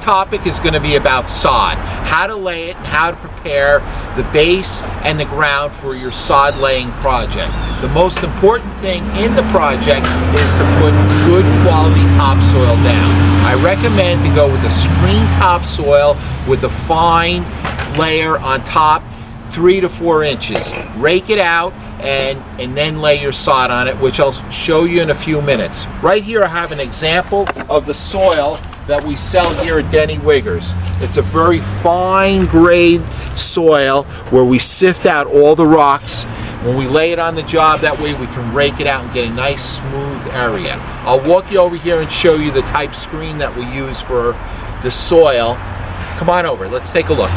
topic is going to be about sod, how to lay it and how to prepare the base and the ground for your sod laying project. The most important thing in the project is to put good quality topsoil down. I recommend to go with a screen topsoil with a fine layer on top, 3 to 4 inches. Rake it out and then lay your sod on it, which I'll show you in a few minutes. Right here I have an example of the soil that we sell here at Denny Wiggers. It's a very fine grade soil where we sift out all the rocks. When we lay it on the job, that way we can rake it out and get a nice smooth area. I'll walk you over here and show you the type screen that we use for the soil. Come on over, let's take a look.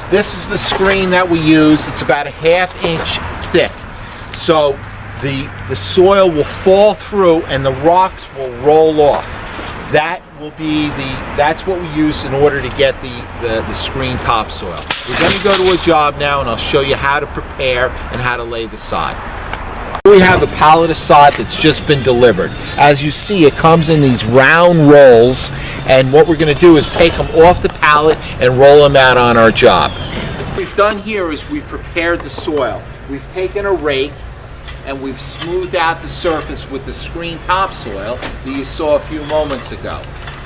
This is the screen that we use. It's about a 1/2 inch thick. So the soil will fall through and the rocks will roll off. That's what we use in order to get the screen topsoil. We're going to go to a job now and I'll show you how to prepare and how to lay the sod. We have a pallet of sod that's just been delivered. As you see, it comes in these round rolls, and what we're going to do is take them off the pallet and roll them out on our job. What we've done here is we've prepared the soil. We've taken a rake and we've smoothed out the surface with the screen topsoil that you saw a few moments ago.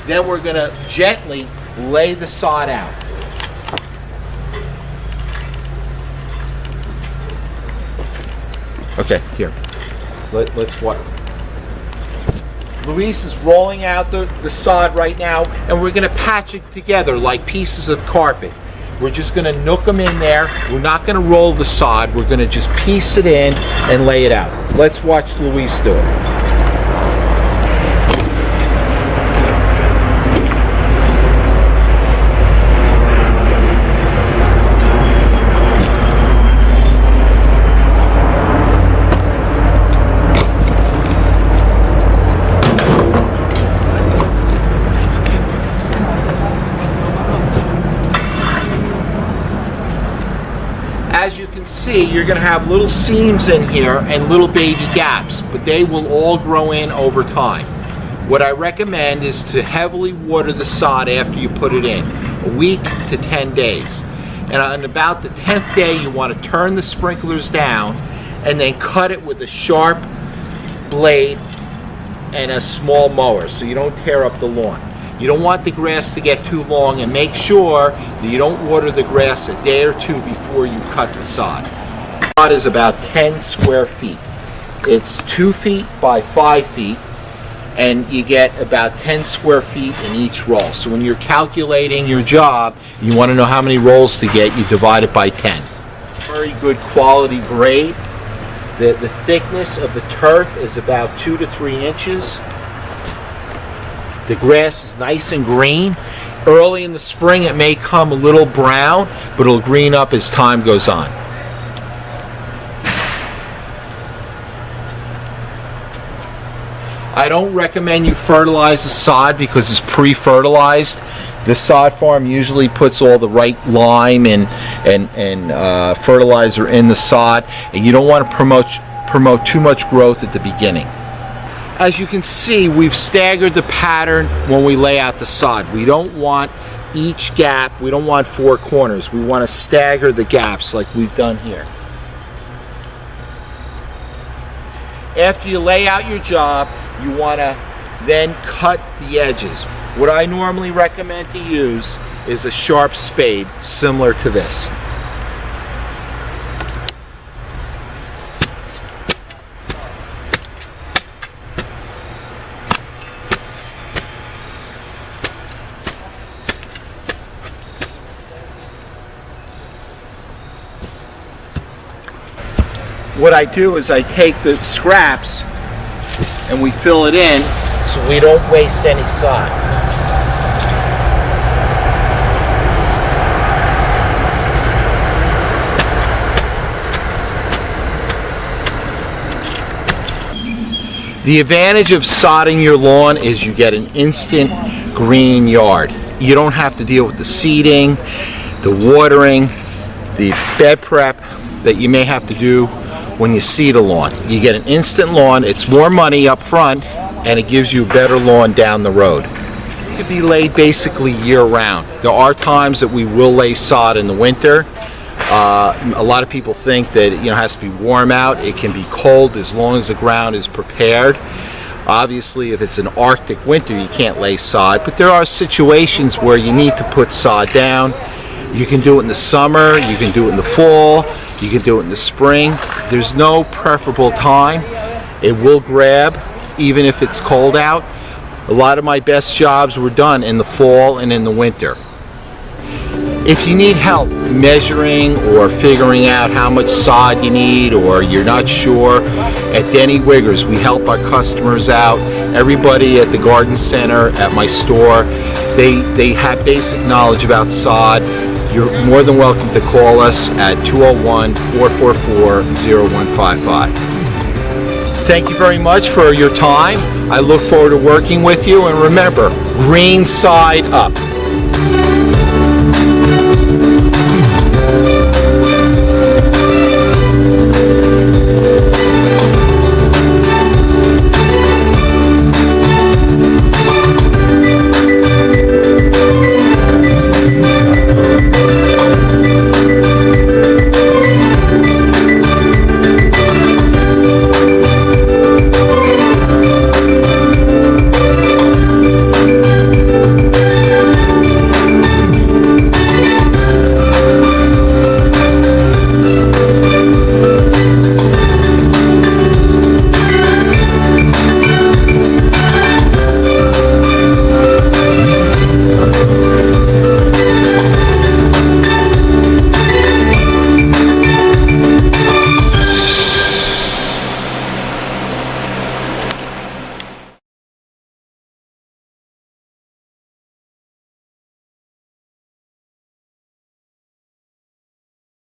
Then we're going to gently lay the sod out. Okay, here. Let's watch. Luis is rolling out the sod right now, and we're going to patch it together like pieces of carpet. We're just going to nook them in there. We're not going to roll the sod. We're going to just piece it in and lay it out. Let's watch Luis do it. As you can see, you're going to have little seams in here and little baby gaps, but they will all grow in over time. What I recommend is to heavily water the sod after you put it in, a week to 10 days. And on about the 10th day, you want to turn the sprinklers down and then cut it with a sharp blade and a small mower so you don't tear up the lawn. You don't want the grass to get too long, and make sure that you don't water the grass a day or two before you cut the sod. The sod is about 10 square feet. It's 2 feet by 5 feet, and you get about 10 square feet in each roll. So when you're calculating your job, you want to know how many rolls to get, you divide it by 10. Very good quality grade. The thickness of the turf is about 2 to 3 inches. The grass is nice and green. Early in the spring it may come a little brown, but it'll green up as time goes on. I don't recommend you fertilize the sod because it's pre-fertilized. The sod farm usually puts all the right lime and fertilizer in the sod, and you don't want to promote too much growth at the beginning. As you can see, we've staggered the pattern when we lay out the sod. We don't want each gap, we don't want 4 corners. We want to stagger the gaps like we've done here. After you lay out your job, you want to then cut the edges. What I normally recommend to use is a sharp spade similar to this. What I do is I take the scraps and we fill it in so we don't waste any sod. The advantage of sodding your lawn is you get an instant green yard. You don't have to deal with the seeding, the watering, the bed prep. that you may have to do when you seed a lawn. You get an instant lawn, it's more money up front, and it gives you a better lawn down the road. It could be laid basically year-round. There are times that we will lay sod in the winter. A lot of people think that it has to be warm out. It can be cold as long as the ground is prepared. Obviously, if it's an Arctic winter, you can't lay sod, but there are situations where you need to put sod down. You can do it in the summer, you can do it in the fall, you can do it in the spring. There's no preferable time. It will grab even if it's cold out. A lot of my best jobs were done in the fall and in the winter. If you need help measuring or figuring out how much sod you need, or you're not sure, at Denny Wiggers we help our customers out. Everybody at the garden center, at my store, they have basic knowledge about sod. You're more than welcome to call us at 201-444-0155. Thank you very much for your time. I look forward to working with you, and remember, green side up.